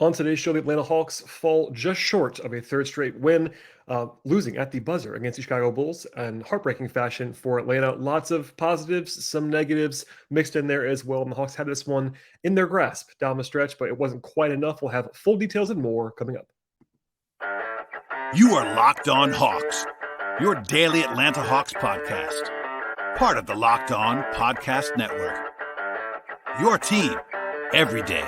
On today's show, the Atlanta Hawks fall just short of a third straight win, losing at the buzzer against the Chicago Bulls in heartbreaking fashion for Atlanta. Lots of positives, some negatives mixed in there as well. And the Hawks had this one in their grasp down the stretch, but it wasn't quite enough. We'll have full details and more coming up. You are Locked On Hawks, your daily Atlanta Hawks podcast. Part of the Locked On Podcast Network. Your team every day.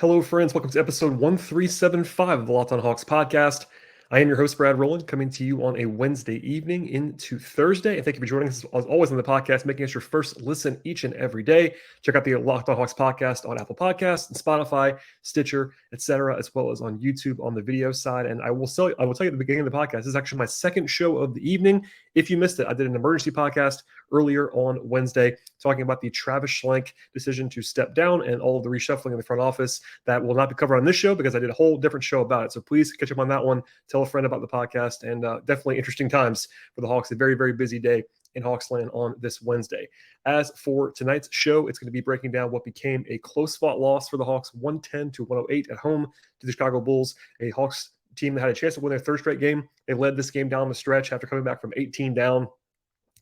Hello, friends. Welcome to episode 1375 of the Locked On Hawks podcast. I am your host, Brad Rowland, coming to you on a Wednesday evening into Thursday. And thank you for joining us, as always, on the podcast, making us your first listen each and every day. Check out the Locked On Hawks podcast on Apple Podcasts, and Spotify, Stitcher, etc., as well as on YouTube on the video side. And I will tell you at the beginning of the podcast, this is actually my second show of the evening. If you missed it, I did an emergency podcast earlier on Wednesday talking about the Travis Schlenk decision to step down and all of the reshuffling in the front office. That will not be covered on this show because I did a whole different show about it. So please catch up on that one. Tell a friend about the podcast, and definitely interesting times for the Hawks. A very, very busy day in Hawksland on this Wednesday. As for tonight's show, it's going to be breaking down what became a close fought loss for the Hawks, 110-108 at home to the Chicago Bulls, a Hawks team that had a chance to win their third straight game. They led this game down the stretch after coming back from 18 down.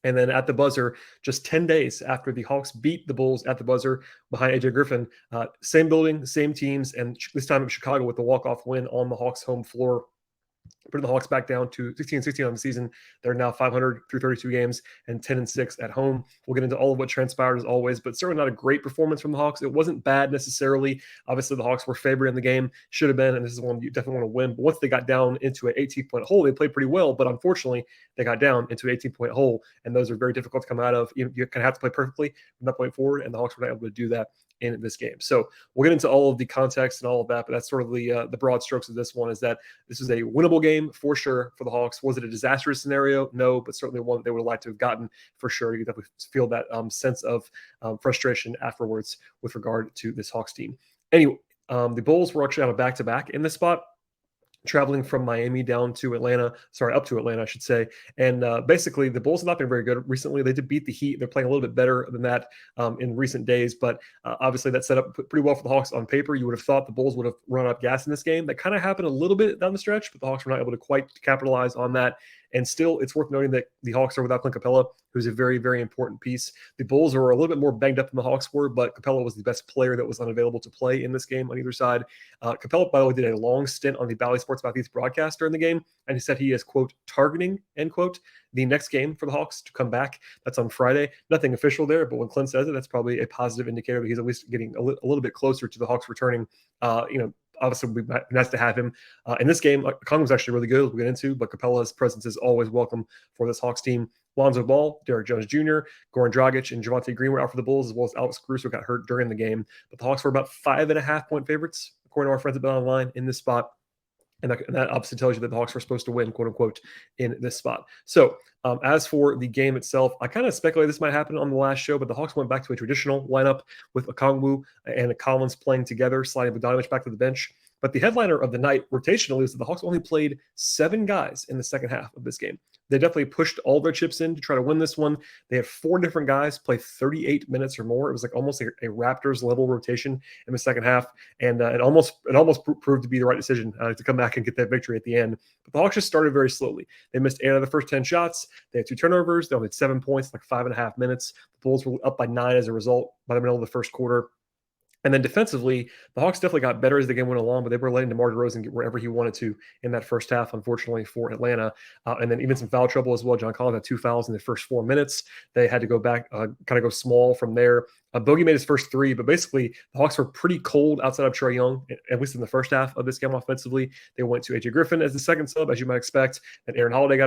And then at the buzzer, just 10 days after the Hawks beat the Bulls at the buzzer behind AJ Griffin, same building, same teams, and this time in Chicago with the walk-off win on the Hawks home floor, putting the Hawks back down to 16-16 on the season. They're now 500 through 32 games and 10-6 at home. We'll get into all of what transpired as always, but certainly not a great performance from the Hawks. It wasn't bad necessarily. Obviously, the Hawks were favored in the game, should have been, and this is one you definitely want to win. But once they got down into an 18-point hole, they played pretty well, but unfortunately, they got down into an 18-point hole, and those are very difficult to come out of. You kind of have to play perfectly from that point forward, and the Hawks were not able to do that in this game. So we'll get into all of the context and all of that, but that's sort of the broad strokes of this one, is that this is a winnable game for sure for the Hawks. Was it a disastrous scenario? No, but certainly one that they would have liked to have gotten for sure. You definitely feel that sense of frustration afterwards with regard to this Hawks team. Anyway, the Bulls were actually on a back-to-back in this spot, traveling from Miami up to Atlanta, I should say. And basically, the Bulls have not been very good recently. They did beat the Heat. They're playing a little bit better than that in recent days. But obviously, that set up pretty well for the Hawks on paper. You would have thought the Bulls would have run up gas in this game. That kind of happened a little bit down the stretch, but the Hawks were not able to quite capitalize on that. And still, it's worth noting that the Hawks are without Clint Capella, who's a very, very important piece. The Bulls were a little bit more banged up than the Hawks were, but Capella was the best player that was unavailable to play in this game on either side. Capella, by the way, did a long stint on the Bally Sports Southeast broadcast during the game, and he said he is, quote, targeting, end quote, the next game for the Hawks to come back. That's on Friday. Nothing official there, but when Clint says it, that's probably a positive indicator that he's at least getting a little bit closer to the Hawks returning. Obviously, it would be nice to have him in this game. Okongwu was actually really good, we'll get into, but Capella's presence is always welcome for this Hawks team. Lonzo Ball, Derek Jones Jr., Goran Dragic, and Javonte Green were out for the Bulls, as well as Alex Caruso got hurt during the game. But the Hawks were about 5.5-point favorites, according to our friends at BetOnline, in this spot. And that obviously tells you that the Hawks were supposed to win, quote unquote, in this spot. So as for the game itself, I kind of speculated this might happen on the last show, but the Hawks went back to a traditional lineup with Okongwu and Collins playing together, sliding Bogdanovich back to the bench. But the headliner of the night, rotationally, is that the Hawks only played 7 guys in the second half of this game. They definitely pushed all their chips in to try to win this one. They had 4 different guys play 38 minutes or more. It was like almost a Raptors level rotation in the second half, and it almost proved to be the right decision to come back and get that victory at the end. But the Hawks just started very slowly. They missed 8 out of the first 10 shots. They had 2 turnovers. They only had 7 points, like 5.5 minutes. The Bulls were up by 9 as a result by the middle of the first quarter. And then defensively, the Hawks definitely got better as the game went along, but they were letting DeMar DeRozan get wherever he wanted to in that first half, unfortunately, for Atlanta. And then even some foul trouble as well. John Collins had 2 fouls in the first 4 minutes. They had to go back, kind of go small from there. Bogey made his first 3, but basically the Hawks were pretty cold outside of Trae Young, at least in the first half of this game offensively. They went to AJ Griffin as the second sub, as you might expect, and Aaron Holiday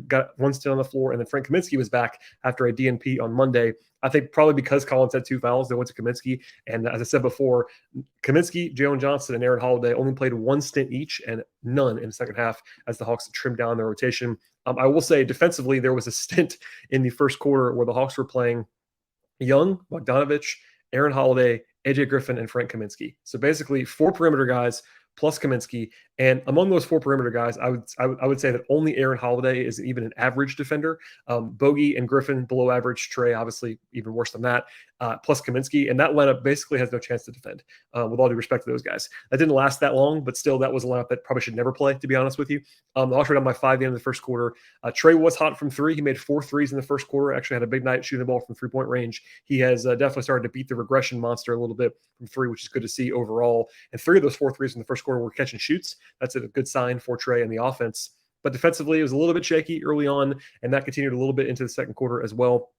got one stint on the floor, and then Frank Kaminsky was back after a DNP on Monday. I think probably because Collins had 2 fouls, they went to Kaminsky. And as I said before, Kaminsky, Jalen Johnson, and Aaron Holiday only played 1 stint each and none in the second half as the Hawks trimmed down their rotation. I will say defensively, there was a stint in the first quarter where the Hawks were playing Young, Bogdanovich, Aaron Holiday, AJ Griffin, and Frank Kaminsky. So basically 4 perimeter guys, plus Kaminsky. And among those 4 perimeter guys, I would say that only Aaron Holiday is even an average defender. Bogey and Griffin below average. Trae obviously even worse than that. Plus Kaminsky, and that lineup basically has no chance to defend. With all due respect to those guys, that didn't last that long, but still, that was a lineup that probably should never play. To be honest with you, the Hawks were down by 5 at the end of the first quarter. Trae was hot from 3. He made 4 threes in the first quarter. Actually, had a big night shooting the ball from 3-point range. He has definitely started to beat the regression monster a little bit from 3, which is good to see overall. And 3 of those 4 threes in the first quarter were catch and shoots. That's a good sign for Trae and the offense. But defensively, it was a little bit shaky early on, and that continued a little bit into the second quarter as well.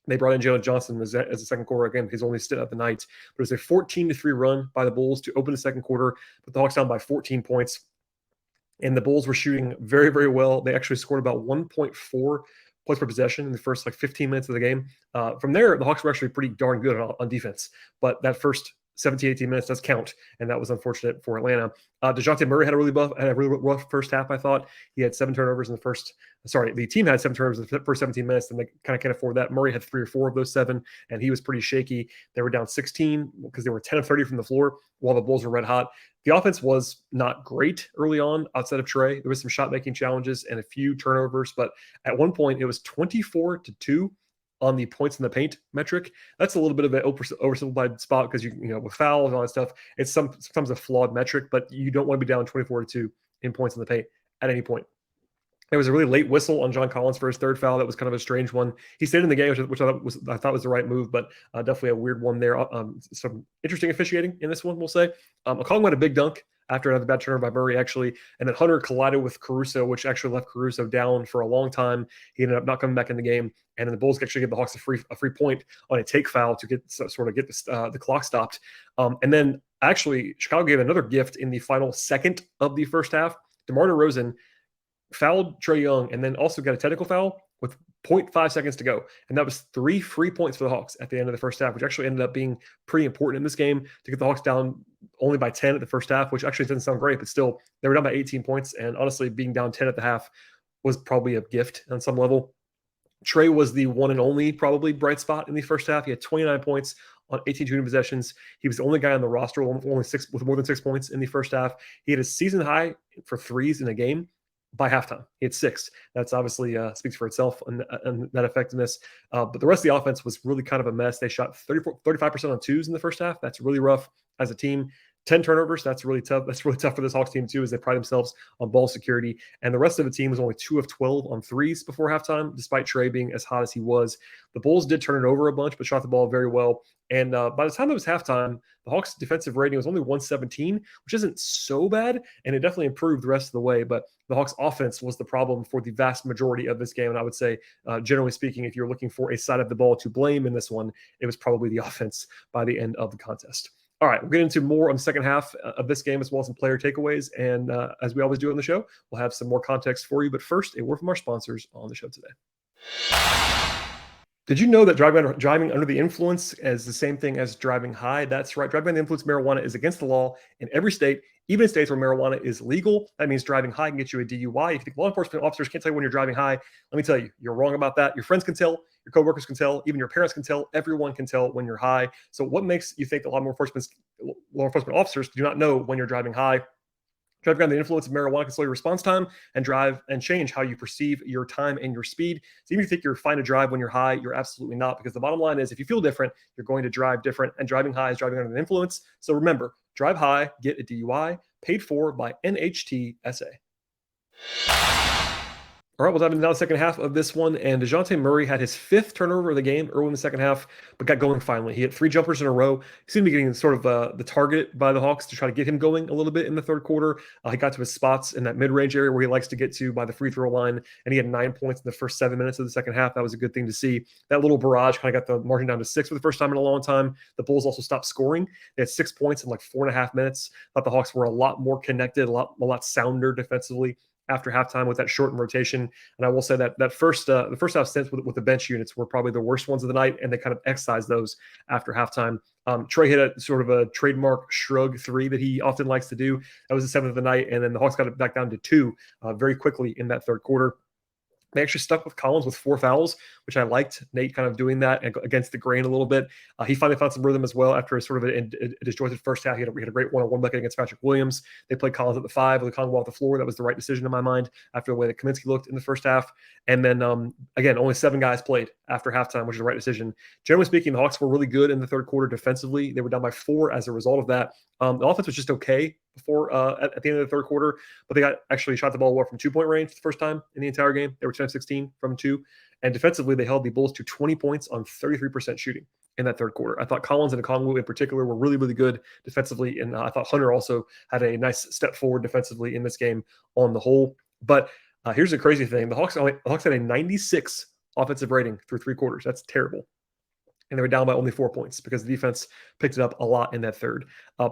They brought in Jalen Johnson as a second quarter again. He's only stood out the night, but it was a 14-3 run by the Bulls to open the second quarter. But the Hawks down by 14 points, and the Bulls were shooting very, very well. They actually scored about 1.4 points per possession in the first 15 minutes of the game. From there, the Hawks were actually pretty darn good on defense, but that first 17, 18 minutes does count, and that was unfortunate for Atlanta. DeJounte Murray had a really rough first half, I thought. He had 7 turnovers in the first – sorry, the team had 7 turnovers in the first 17 minutes, and they kind of can't afford that. Murray had 3 or 4 of those 7, and he was pretty shaky. They were down 16 because they were 10 of 30 from the floor while the Bulls were red hot. The offense was not great early on outside of Trae. There was some shot-making challenges and a few turnovers, but at one point it was 24-2 on the points in the paint metric. That's a little bit of an oversimplified spot because you know with fouls and all that stuff, it's sometimes a flawed metric, but you don't want to be down 24-2 in points in the paint at any point. There was a really late whistle on John Collins for his 3rd foul. That was kind of a strange one. He stayed in the game, which I thought was the right move, but definitely a weird one there. Some interesting officiating in this one, we'll say. Okongwu had a big dunk after another bad turnover by Murray, actually. And then Hunter collided with Caruso, which actually left Caruso down for a long time. He ended up not coming back in the game. And then the Bulls actually gave the Hawks a free point on a take foul to get the clock stopped. And then actually Chicago gave another gift in the final second of the first half. DeMar DeRozan fouled Trae Young and then also got a technical foul with 0.5 seconds to go. And that was 3 free points for the Hawks at the end of the first half, which actually ended up being pretty important in this game to get the Hawks down only by 10 at the first half, which actually doesn't sound great, but still they were down by 18 points. And honestly, being down 10 at the half was probably a gift on some level. Trae was the one and only probably bright spot in the first half. He had 29 points on 18 shooting possessions. He was the only guy on the roster with more than 6 points in the first half. He had a season high for threes in a game by halftime. He had 6. That's obviously speaks for itself and that effectiveness. But the rest of the offense was really kind of a mess. They shot 35% on 2s in the first half. That's really rough as a team. 10 turnovers. That's really tough. That's really tough for this Hawks team too, as they pride themselves on ball security. And the rest of the team was only 2 of 12 on 3s before halftime, despite Trae being as hot as he was. The Bulls did turn it over a bunch, but shot the ball very well. And by the time it was halftime, the Hawks' defensive rating was only 117, which isn't so bad, and it definitely improved the rest of the way. But the Hawks' offense was the problem for the vast majority of this game. And I would say, generally speaking, if you're looking for a side of the ball to blame in this one, it was probably the offense by the end of the contest. All right, we'll get into more on the second half of this game as well as some player takeaways. And as we always do on the show, we'll have some more context for you. But first, a word from our sponsors on the show today. Did you know that driving under the influence is the same thing as driving high? That's right. Driving under the influence of marijuana is against the law in every state, even in states where marijuana is legal. That means driving high can get you a DUI. If you think law enforcement officers can't tell you when you're driving high, let me tell you, you're wrong about that. Your friends can tell, your coworkers can tell, even your parents can tell, everyone can tell when you're high. So what makes you think that law enforcement officers do not know when you're driving high? Driving under the influence of marijuana can slow your response time and change how you perceive your time and your speed. So even if you think you're fine to drive when you're high, you're absolutely not, because the bottom line is if you feel different, you're going to drive different, and driving high is driving under the influence. So remember, drive high, get a DUI, paid for by NHTSA. All right, we'll dive into now the second half of this one. And DeJounte Murray had his 5th turnover of the game early in the second half, but got going finally. He had 3 jumpers in a row. He seemed to be getting sort of the target by the Hawks to try to get him going a little bit in the third quarter. He got to his spots in that mid-range area where he likes to get to by the free throw line, and he had 9 points in the first 7 minutes of the second half. That was a good thing to see. That little barrage kind of got the margin down to 6 for the first time in a long time. The Bulls also stopped scoring. They had 6 points in like 4.5 minutes. I thought the Hawks were a lot more connected, a lot sounder defensively after halftime with that shortened rotation. And I will say that the first half stints with the bench units were probably the worst ones of the night, and they kind of excised those after halftime. Trae hit a sort of a trademark shrug 3 that he often likes to do. That was the 7th of the night, and then the Hawks got it back down to 2 very quickly in that third quarter. They actually stuck with Collins with 4 fouls, which I liked. Nate kind of doing that against the grain a little bit. He finally found some rhythm as well after sort of a disjointed first half. He had a great one-on-one bucket against Patrick Williams. They played Collins at the 5 with Okongwu off the floor. That was the right decision in my mind after the way that Kaminsky looked in the first half. And then, again, only 7 guys played after halftime, which is the right decision. Generally speaking, the Hawks were really good in the third quarter defensively. They were down by 4 as a result of that. The offense was just okay before at the end of the third quarter, but they actually shot the ball well from 2-point range for the first time in the entire game. They were 10-16 from 2. And defensively, they held the Bulls to 20 points on 33% shooting in that third quarter. I thought Collins and Okongwu in particular were really, really good defensively. And I thought Hunter also had a nice step forward defensively in this game on the whole. But here's the crazy thing. The Hawks had a 96 offensive rating through 3 quarters. That's terrible. And they were down by only 4 points because the defense picked it up a lot in that third.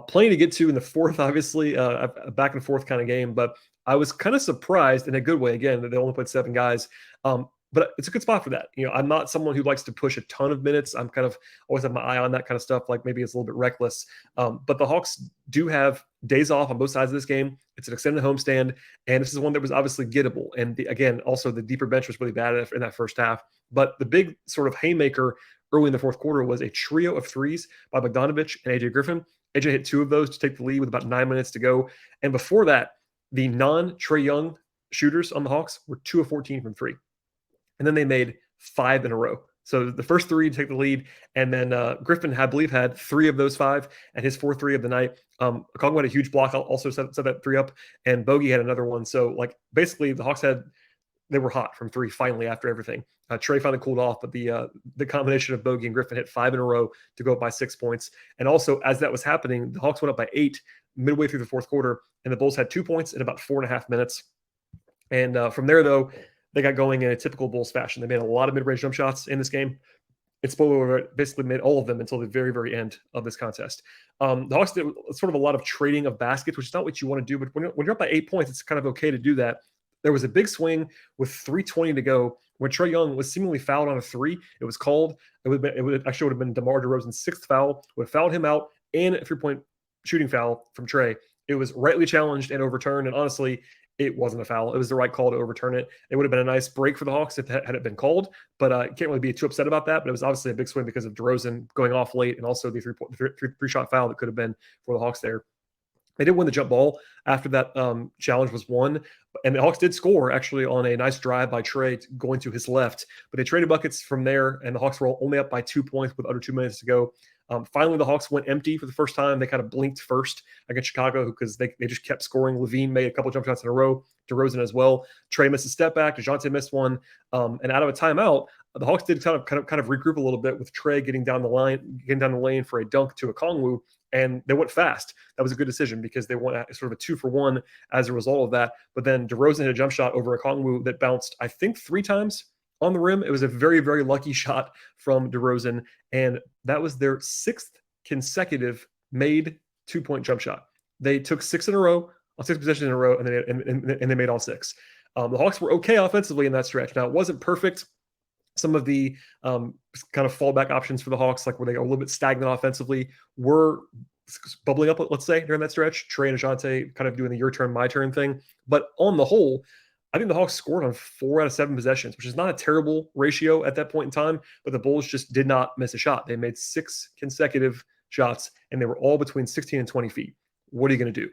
Plenty to get to in the fourth, obviously, a back and forth kind of game. But I was kind of surprised in a good way, again, that they only played 7 guys. But it's a good spot for that. I'm not someone who likes to push a ton of minutes. I'm kind of always have my eye on that kind of stuff. Like maybe it's a little bit reckless. But the Hawks do have days off on both sides of this game. It's an extended homestand. And this is one that was obviously gettable. And again, also the deeper bench was really bad in that first half. But the big sort of haymaker early in the fourth quarter was a trio of threes by Bogdanovich and AJ Griffin. AJ hit 2 of those to take the lead with about 9 minutes to go. And before that, the non-Trae Young shooters on the Hawks were 2 of 14 from 3. And then they made 5 in a row. So the first 3 to take the lead, and then Griffin, I believe, had 3 of those 5, and his 4th 3 of the night. Okongwu had a huge block, also set that 3 up, and Bogey had another one. So, like, basically, the Hawks they were hot from 3 finally after everything. Trae finally cooled off, but the combination of Bogey and Griffin hit 5 in a row to go up by 6 points. And also, as that was happening, the Hawks went up by 8 midway through the fourth quarter, and the Bulls had 2 points in about 4.5 minutes. And from there, though, they got going in a typical Bulls fashion. They made a lot of mid-range jump shots in this game. And spoiler alert, basically made all of them until the very, very end of this contest. The Hawks did sort of a lot of trading of baskets, which is not what you want to do. But when you're up by 8 points, it's kind of okay to do that. There was a big swing with 3:20 to go when Trae Young was seemingly fouled on a 3. It was called. It would have been DeMar DeRozan's 6th foul. Would have fouled him out and a 3-point shooting foul from Trae. It was rightly challenged and overturned. And honestly, it wasn't a foul. It was the right call to overturn it. It would have been a nice break for the Hawks if had it been called, but can't really be too upset about that. But it was obviously a big swing because of DeRozan going off late and also the three-shot foul that could have been for the Hawks there. They did win the jump ball after that challenge was won. And the Hawks did score actually on a nice drive by Trae going to his left. But they traded buckets from there, and the Hawks were only up by 2 points with under 2 minutes to go. Finally, the Hawks went empty for the first time. They kind of blinked first against Chicago because they just kept scoring. Levine made a couple jump shots in a row. DeRozan as well. Trae missed a step back. DeJounte missed one. And out of a timeout, the Hawks did kind of regroup a little bit with Trae getting down the lane for a dunk to Okongwu, and they went fast. That was a good decision because they went sort of a 2-for-1 as a result of that. But then DeRozan hit a jump shot over Okongwu that bounced, I think, 3 times on the rim. It was a very, very lucky shot from DeRozan, and that was their 6th consecutive made 2-point jump shot. They took 6 in a row, on 6 possessions in a row, and they made all 6. The Hawks were okay offensively in that stretch. Now, it wasn't perfect. Some of the kind of fallback options for the Hawks, like where they go a little bit stagnant offensively, were bubbling up, let's say, during that stretch. Trae and DeJounte kind of doing the your turn, my turn thing. But on the whole, I think the Hawks scored on 4 out of 7 possessions, which is not a terrible ratio at that point in time, but the Bulls just did not miss a shot. They made 6 consecutive shots, and they were all between 16 and 20 feet. What are you going to do?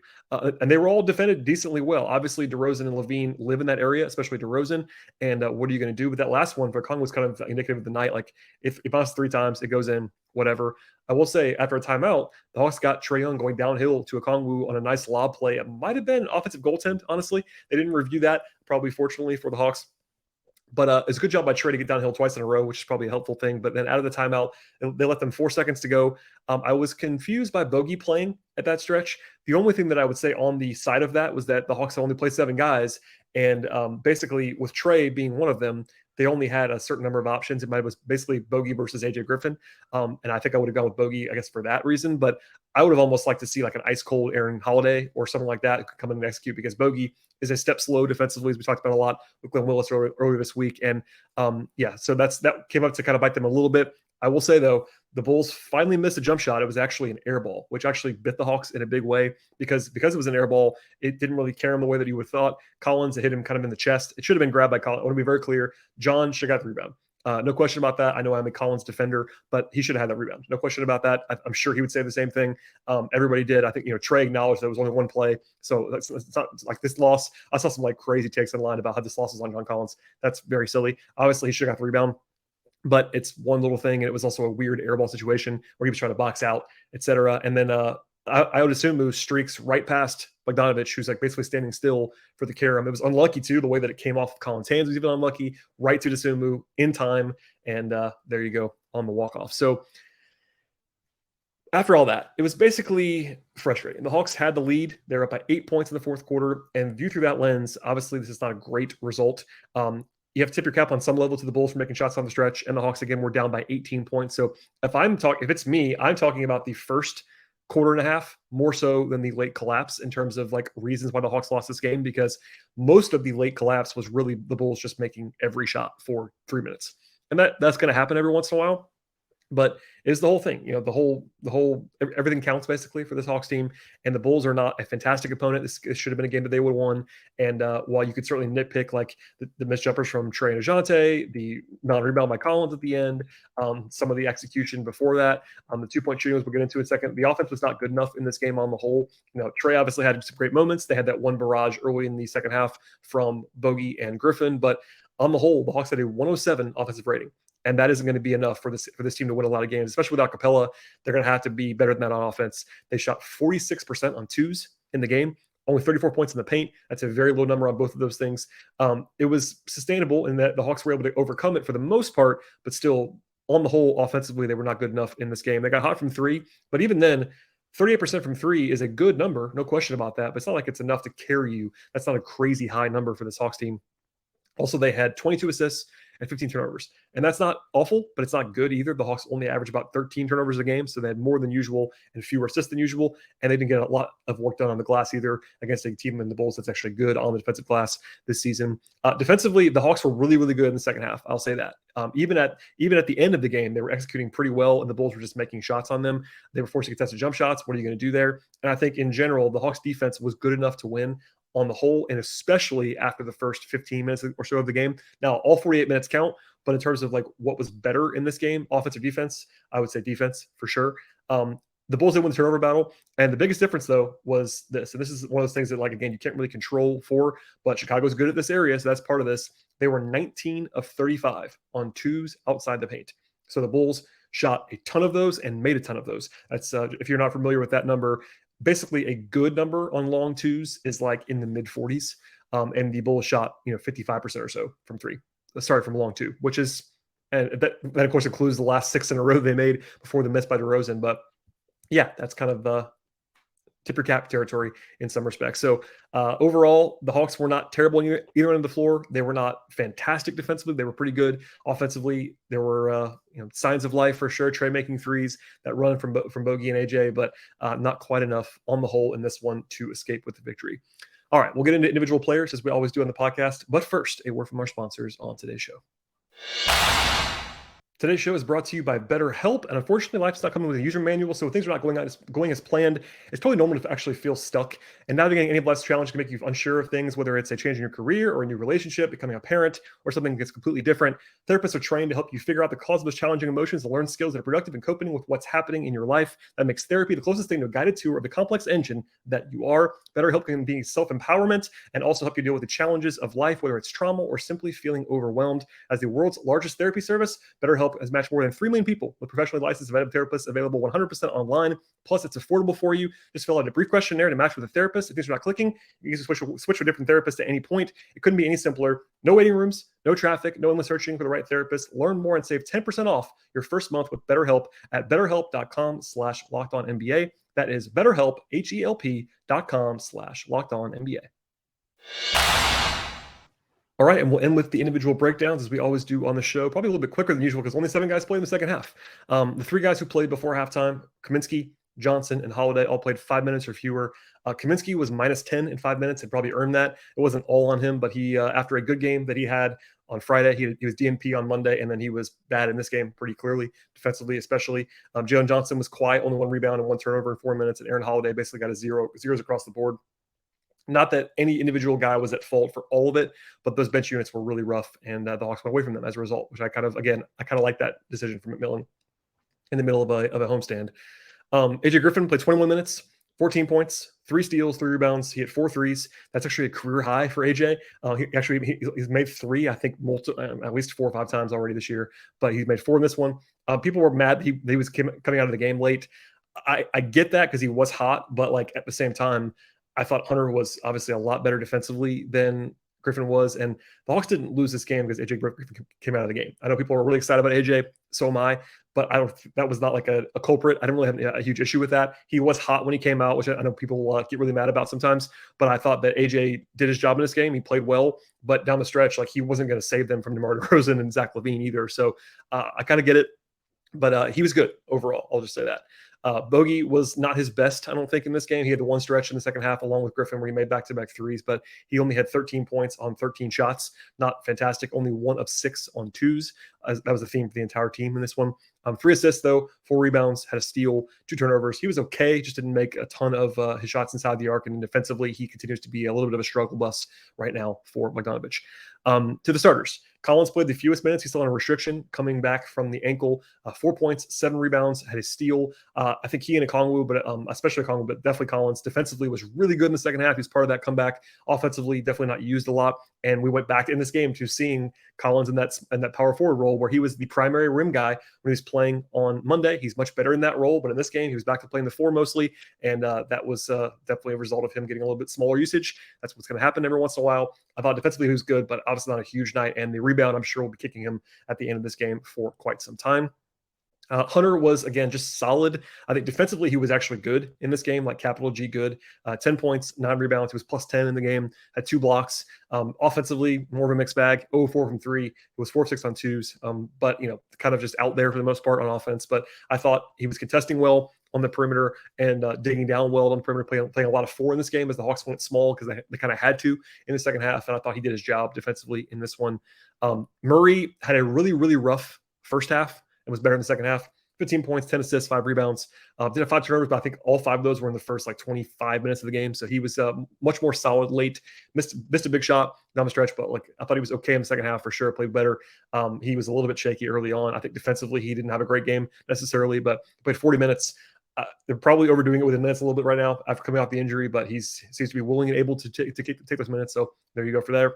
And they were all defended decently well. Obviously, DeRozan and Levine live in that area, especially DeRozan. And what are you going to do? But that last one for Okongwu was kind of indicative of the night. Like, if it bounced 3 times, it goes in, whatever. I will say, after a timeout, the Hawks got Trae Young going downhill to Okongwu on a nice lob play. It might have been offensive goaltend, honestly. They didn't review that, probably fortunately for the Hawks. But it's a good job by Trae to get downhill twice in a row, which is probably a helpful thing. But then out of the timeout, they let them 4 seconds to go. I was confused by Bogey playing at that stretch. The only thing that I would say on the side of that was that the Hawks only played 7 guys. And basically, with Trae being one of them, they only had a certain number of options. It was basically Bogey versus AJ Griffin. And I think I would have gone with Bogey, I guess, for that reason. But I would have almost liked to see like an ice cold Aaron Holiday or something like that could come in and execute, because Bogey is a step slow defensively, as we talked about a lot with Glenn Willis earlier this week. And so that came up to kind of bite them a little bit. I will say, though, the Bulls finally missed a jump shot. It was actually an air ball, which actually bit the Hawks in a big way because it was an air ball. It didn't really carry him the way that you would have thought. Collins, it hit him kind of in the chest. It should have been grabbed by Collins. I want to be very clear. John should have got the rebound. No question about that. I know I'm a Collins defender, but he should have had that rebound. No question about that. I'm sure he would say the same thing. Everybody did. I think, Trae acknowledged there was only one play. So it's not like this loss. I saw some like crazy takes online about how this loss was on John Collins. That's very silly. Obviously, he should have got the rebound, but it's one little thing. And it was also a weird airball situation where he was trying to box out, etc. And then I would assume it streaks right past Bogdanovich, who's like basically standing still for the carom. It was unlucky too. The way that it came off of Collins' hands was even unlucky. Right to Dosunmu in time, and there you go on the walk-off. So after all that, it was basically frustrating. The Hawks had the lead. They're up by 8 points in the fourth quarter, and viewed through that lens, obviously this is not a great result. You have to tip your cap on some level to the Bulls for making shots on the stretch, and the Hawks again were down by 18 points. So if it's me, I'm talking about the first quarter and a half more so than the late collapse in terms of like reasons why the Hawks lost this game, because most of the late collapse was really the Bulls just making every shot for 3 minutes. And that's going to happen every once in a while. But it's the whole thing, the whole everything counts basically for this Hawks team. And the Bulls are not a fantastic opponent. This should have been a game that they would have won. And while you could certainly nitpick like the missed jumpers from Trae and Ajante, the non-rebound by Collins at the end, some of the execution before that, the 2-point shooting, we'll get into in a second. The offense was not good enough in this game on the whole. Trae obviously had some great moments. They had that one barrage early in the second half from Bogey and Griffin, but on the whole, the Hawks had a 107 offensive rating. And that isn't going to be enough for this team to win a lot of games, especially without Capella. They're going to have to be better than that on offense. They shot 46% on twos in the game, only 34 points in the paint. That's a very low number on both of those things. It was sustainable in that the Hawks were able to overcome it for the most part, but still, on the whole, offensively, they were not good enough in this game. They got hot from three, but even then, 38% from three is a good number, no question about that, but it's not like it's enough to carry you. That's not a crazy high number for this Hawks team. Also, they had 22 assists and 15 turnovers. And that's not awful, but it's not good either. The Hawks only average about 13 turnovers a game, so they had more than usual and fewer assists than usual, and they didn't get a lot of work done on the glass either against a team in the Bulls that's actually good on the defensive glass this season. Defensively, the Hawks were really, really good in the second half. I'll say that. Even at the end of the game, they were executing pretty well, and the Bulls were just making shots on them. They were forcing contested jump shots. What are you going to do there? And I think in general, the Hawks defense was good enough to win on the whole, and especially after the first 15 minutes or so of the game. Now, all 48 minutes count, but in terms of like what was better in this game, offense or defense, I would say defense for sure. The Bulls did win the turnover battle, and the biggest difference though was this, and this is one of those things that like, again, you can't really control for, but Chicago's good at this area, so that's part of this. They were 19 of 35 on twos outside the paint. So the Bulls shot a ton of those and made a ton of those. That's if you're not familiar with that number, basically a good number on long twos is like in the mid 40s. And the Bulls shot, 55% or so from three. Sorry, from long two, which is, and that of course includes the last 6 in a row they made before the miss by DeRozan. But yeah, that's kind of the tip your cap territory in some respects. So overall, the Hawks were not terrible on either end of the floor. They were not fantastic defensively. They were pretty good offensively. There were signs of life for sure. Trae making threes, that run from Bogey and AJ, but not quite enough on the whole in this one to escape with the victory. All right, we'll get into individual players as we always do on the podcast. But first, a word from our sponsors on today's show. Today's show is brought to you by BetterHelp, and unfortunately, life's not coming with a user manual, so things are not going as planned. It's probably normal to actually feel stuck, and navigating any of life's challenges can make you unsure of things, whether it's a change in your career or a new relationship, becoming a parent, or something that's completely different. Therapists are trained to help you figure out the cause of those challenging emotions and learn skills that are productive in coping with what's happening in your life. That makes therapy the closest thing to a guided tour of the complex engine that you are. BetterHelp can be self-empowerment and also help you deal with the challenges of life, whether it's trauma or simply feeling overwhelmed. As the world's largest therapy service, BetterHelp has matched more than 3 million people with professionally licensed therapists available 100% online. Plus, it's affordable for you. Just fill out a brief questionnaire to match with a therapist. If things are not clicking, you can switch to a different therapist at any point. It couldn't be any simpler. No waiting rooms, no traffic, no endless searching for the right therapist. Learn more and save 10% off your first month with BetterHelp at betterhelp.com/lockedonnba. That is BetterHelp, HELP.com/lockedonnba. All right, and we'll end with the individual breakdowns as we always do on the show, probably a little bit quicker than usual because only 7 guys played in the second half. The 3 guys who played before halftime, Kaminsky, Johnson, and Holiday all played 5 minutes or fewer. Kaminsky was -10 in 5 minutes and probably earned that. It wasn't all on him, but he after a good game that he had on Friday, he was DNP on Monday, and then he was bad in this game pretty clearly, defensively especially. Jalen Johnson was quiet, only 1 rebound and 1 turnover in 4 minutes, and Aaron Holiday basically got zeros across the board. Not that any individual guy was at fault for all of it, but those bench units were really rough, and the Hawks went away from them as a result, which I kind of like that decision from McMillan in the middle of a homestand. AJ Griffin played 21 minutes, 14 points, 3 steals, 3 rebounds. He hit 4 threes. That's actually a career high for AJ. He's made 3, I think, at least 4 or 5 times already this year, but he made 4 in this one. People were mad he was coming out of the game late. I get that because he was hot, but like at the same time, I thought Hunter was obviously a lot better defensively than Griffin was, and the Hawks didn't lose this game because AJ Griffin came out of the game. I know people are really excited about AJ, so am I, but that was not like a culprit. I didn't really have a huge issue with that. He was hot when he came out, which I know people get really mad about sometimes, but I thought that AJ did his job in this game. He played well, but down the stretch, like he wasn't going to save them from DeMar DeRozan and Zach LaVine either. So I kind of get it, but he was good overall. I'll just say that. Bogey was not his best, I don't think, in this game. He had the one stretch in the second half along with Griffin where he made back-to-back threes, but he only had 13 points on 13 shots. Not fantastic. Only 1 of 6 on twos. That was the theme for the entire team in this one. 3 assists, though, 4 rebounds, had a steal, 2 turnovers. He was okay, just didn't make a ton of his shots inside the arc, and defensively, he continues to be a little bit of a struggle bus right now for Bogdanovich. To the starters. Collins played the fewest minutes. He's still on a restriction coming back from the ankle. 4 points, 7 rebounds, had a steal. I think he and Okongwu, but especially Okongwu, but definitely Collins defensively was really good in the second half. He's part of that comeback. Offensively, definitely not used a lot. And we went back in this game to seeing Collins in that power forward role where he was the primary rim guy when he was playing on Monday. He's much better in that role, but in this game, he was back to playing the 4 mostly. And that was definitely a result of him getting a little bit smaller usage. That's what's going to happen every once in a while. I thought defensively he was good, but obviously not a huge night. And the rebound, I'm sure, will be kicking him at the end of this game for quite some time. Hunter was, again, just solid. I think defensively he was actually good in this game, like capital G good. 10 points, 9 rebounds. He was plus 10 in the game, had 2 blocks. Offensively, more of a mixed bag, 0-4 from 3. He was 4-6 on 2s, but, kind of just out there for the most part on offense. But I thought he was contesting well on the perimeter and digging down well on the perimeter, playing a lot of 4 in this game as the Hawks went small because they kind of had to in the second half. And I thought he did his job defensively in this one. Murray had a really, really rough first half and was better in the second half. 15 points, 10 assists, 5 rebounds. Did have 5 turnovers, but I think all 5 of those were in the first 25 minutes of the game. So he was much more solid late. Missed a big shot down the stretch, but I thought he was okay in the second half for sure. Played better. He was a little bit shaky early on. I think defensively he didn't have a great game necessarily, but played 40 minutes. They're probably overdoing it with the minutes a little bit right now after coming off the injury, but he seems to be willing and able to take those minutes. So there you go for there.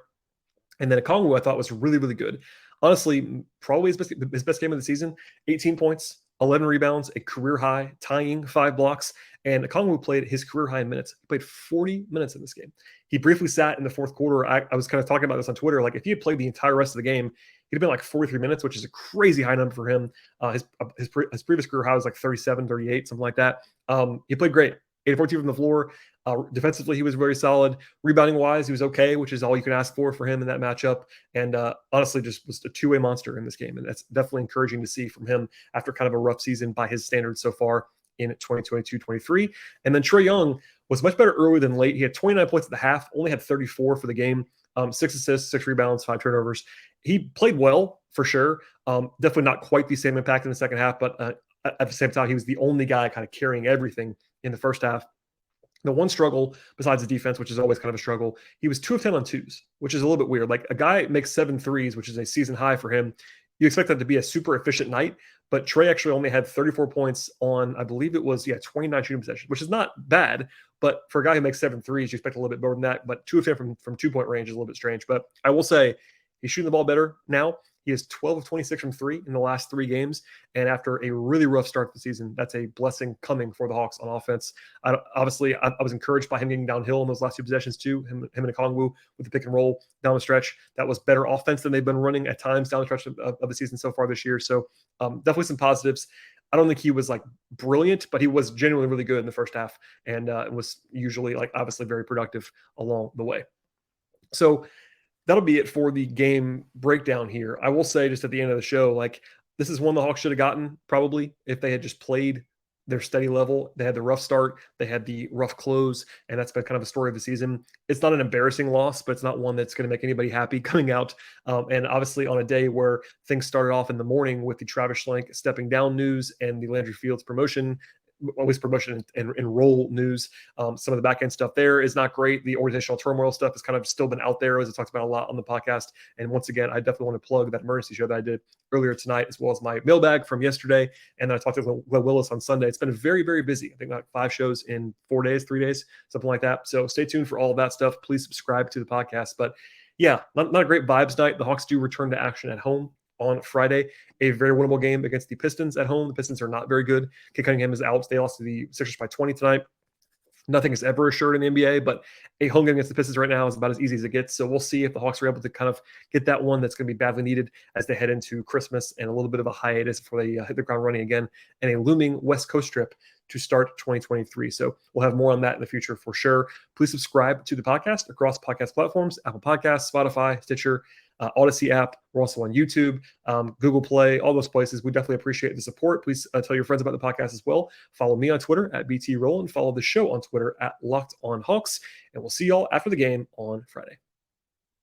And then Okongwu I thought was really, really good. Honestly, probably his best game of the season. 18 points, 11 rebounds, a career high, tying 5 blocks. And Okongwu played his career high in minutes. He played 40 minutes in this game. He briefly sat in the fourth quarter. I was kind of talking about this on Twitter. Like if he had played the entire rest of the game, he'd have been 43 minutes, which is a crazy high number for him. His previous career high was 37, 38, something like that. He played great. 8-14 from the floor. Defensively, he was very solid. Rebounding wise, he was okay, which is all you can ask for him in that matchup. And honestly, just was a two-way monster in this game. And that's definitely encouraging to see from him after kind of a rough season by his standards so far in 2022-23. And then Trae Young was much better early than late. He had 29 points at the half, only had 34 for the game, 6 assists, 6 rebounds, 5 turnovers. He played well for sure. Definitely not quite the same impact in the second half, but at the same time, he was the only guy kind of carrying everything in the first half. The one struggle besides the defense, which is always kind of a struggle, he was 2 of 10 on 2s, which is a little bit weird. Like a guy makes 7 threes, which is a season high for him. You expect that to be a super efficient night, but Trae actually only had 34 points on, I believe it was, 29 shooting possessions, which is not bad. But for a guy who makes 7 threes, you expect a little bit more than that. But 2 of 10 from 2-point range is a little bit strange. But I will say he's shooting the ball better now. He is 12 of 26 from 3 in the last 3 games. And after a really rough start to the season, that's a blessing coming for the Hawks on offense. I was encouraged by him getting downhill in those last 2 possessions too, him and Okongwu with the pick and roll down the stretch. That was better offense than they've been running at times down the stretch of the season so far this year. So definitely some positives. I don't think he was brilliant, but he was genuinely really good in the first half and was usually obviously very productive along the way. So that'll be it for the game breakdown here. I will say just at the end of the show, this is one the Hawks should have gotten probably if they had just played their steady level. They had the rough start, they had the rough close, and that's been kind of the story of the season. It's not an embarrassing loss, but it's not one that's going to make anybody happy coming out. And obviously, on a day where things started off in the morning with the Travis Schlenk stepping down news and the Landry Fields promotion, always promotion and role news. Some of the back end stuff there is not great. The organizational turmoil stuff has kind of still been out there, as I talked about a lot on the podcast. And once again, I definitely want to plug that emergency show that I did earlier tonight, as well as my mailbag from yesterday. And then I talked to Glenn Willis on Sunday. It's been very, very busy. I think like 5 shows in 4 days, 3 days, something like that. So stay tuned for all of that stuff. Please subscribe to the podcast. But yeah, not a great vibes night. The Hawks do return to action at home on Friday, a very winnable game against the Pistons at home. The Pistons are not very good. Kate Cunningham is out. They lost to the Sixers by 20 tonight. Nothing is ever assured in the NBA, but a home game against the Pistons right now is about as easy as it gets. So we'll see if the Hawks are able to kind of get that one that's going to be badly needed as they head into Christmas and a little bit of a hiatus before they hit the ground running again, and a looming West Coast trip to start 2023. So we'll have more on that in the future for sure. Please subscribe to the podcast across podcast platforms, Apple Podcasts, Spotify, Stitcher, Odyssey app. We're also on YouTube, Google Play, all those places. We definitely appreciate the support. Please tell your friends about the podcast as well. Follow me on Twitter at BT Rowland. Follow the show on Twitter at Locked On Hawks. And we'll see y'all after the game on Friday.